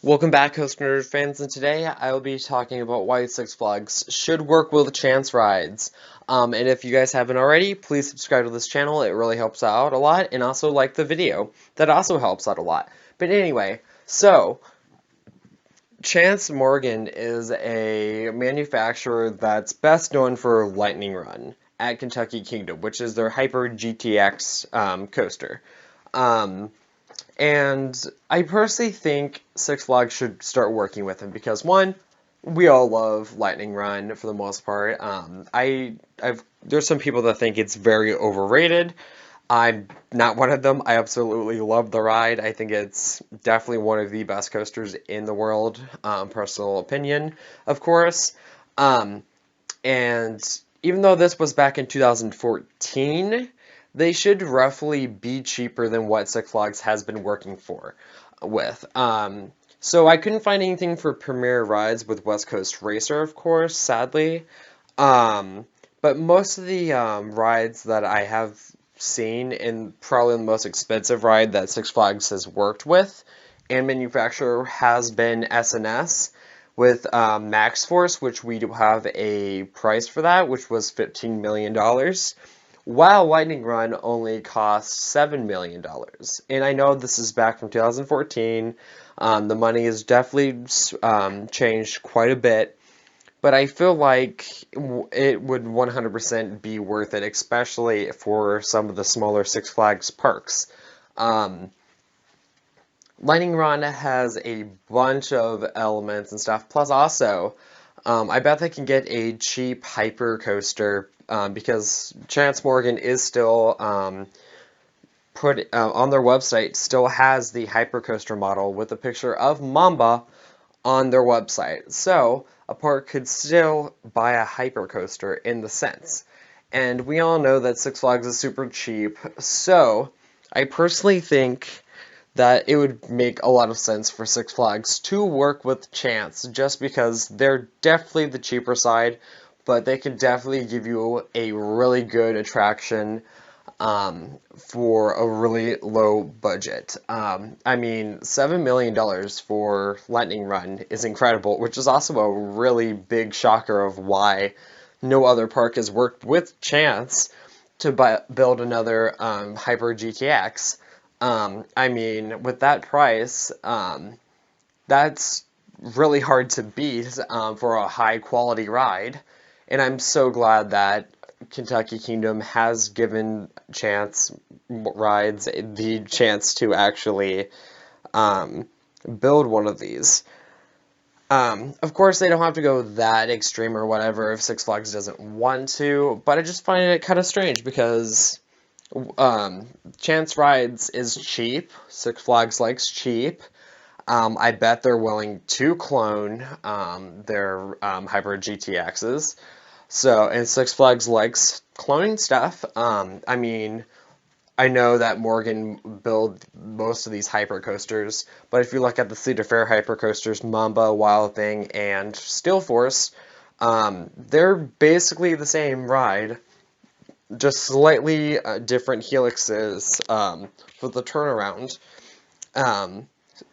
Welcome back, Host Nerd fans, and today I will be talking about why Six Flags should work with chance rides. And if you guys haven't already, please subscribe to this channel. It really helps out a lot, and also like the video. That also helps out a lot. But anyway, so Chance Morgan is a manufacturer that's best known for Lightning Run at Kentucky Kingdom, which is their Hyper GTX coaster. Um, and I personally think Six Flags should start working with him because one, we all love Lightning Run for the most part. There's some people that think it's very overrated. I'm not one of them. I absolutely love the ride. I think it's definitely one of the best coasters in the world. Personal opinion, of course. Um, and even though this was back in 2014, they should roughly be cheaper than what Six Flags has been working with. So I couldn't find anything for Premier Rides with West Coast Racer, of course, sadly. Um, but most of the rides that I have seen, and probably the most expensive ride that Six Flags has worked with and manufacturer has been SNS with Max Force, which we do have a price for that, which was $15 million, while Lightning Run only costs $7 million. And I know this is back from 2014. The money has definitely changed quite a bit, but I feel like it would 100% be worth it, especially for some of the smaller Six Flags parks. Um, Lightning Run has a bunch of elements and stuff. Plus, also, I bet they can get a cheap hyper coaster because Chance Morgan is still put on their website. Still has the hyper coaster model with a picture of Mamba on their website. So a park could still buy a hyper coaster in the sense. And we all know that Six Flags is super cheap. So I personally think that it would make a lot of sense for Six Flags to work with Chance just because they're definitely the cheaper side, but they can definitely give you a really good attraction for a really low budget. I mean, $7 million for Lightning Run is incredible, which is also a really big shocker of why no other park has worked with Chance to build another Hyper GTX. I mean, with that price, that's really hard to beat for a high quality ride. And I'm so glad that Kentucky Kingdom has given Chance Rides the chance to actually build one of these. Of course, they don't have to go that extreme or whatever if Six Flags doesn't want to, but I just find it kind of strange because Chance Rides is cheap. Six Flags likes cheap. I bet they're willing to clone their Hyper GTXs. So, and Six Flags likes cloning stuff. I mean, I know that Morgan built most of these hyper coasters, but if you look at the Cedar Fair hyper coasters, Mamba, Wild Thing, and Steel Force, they're basically the same ride, just slightly different helixes for the turnaround.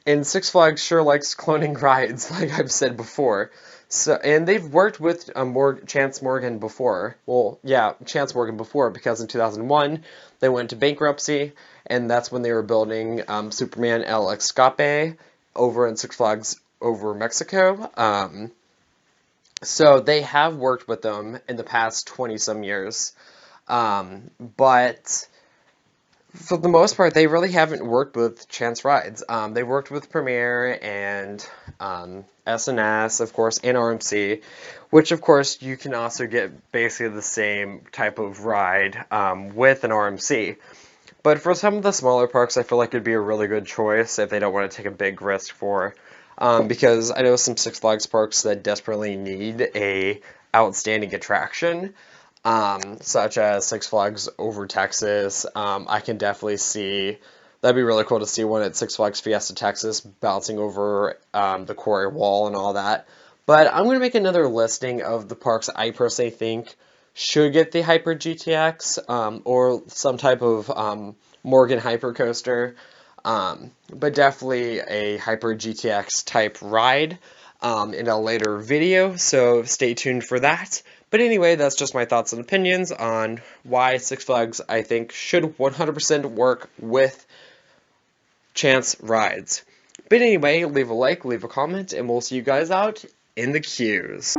And Six Flags sure likes cloning rides, like I've said before. So, and they've worked with Chance Morgan before. Well, yeah, Chance Morgan before, because in 2001 they went to bankruptcy, and that's when they were building Superman El Escape over in Six Flags over Mexico. So they have worked with them in the past 20-some years. But for the most part, they really haven't worked with Chance Rides. They worked with Premiere and SNS, of course, and RMC, which, of course, you can also get basically the same type of ride with an RMC. But for some of the smaller parks, I feel like it'd be a really good choice if they don't want to take a big risk for. Because I know some Six Flags parks that desperately need a outstanding attraction, such as Six Flags over Texas. I can definitely see that'd be really cool to see one at Six Flags Fiesta Texas bouncing over the quarry wall and all that. But I'm going to make another listing of the parks I personally think should get the Hyper GTX or some type of Morgan Hyper Coaster. but definitely a Hyper GTX type ride in a later video, so stay tuned for that. But anyway, that's just my thoughts and opinions on why Six Flags, I think, should 100% work with chance rides. But anyway, leave a like, leave a comment, and we'll see you guys out in the queues.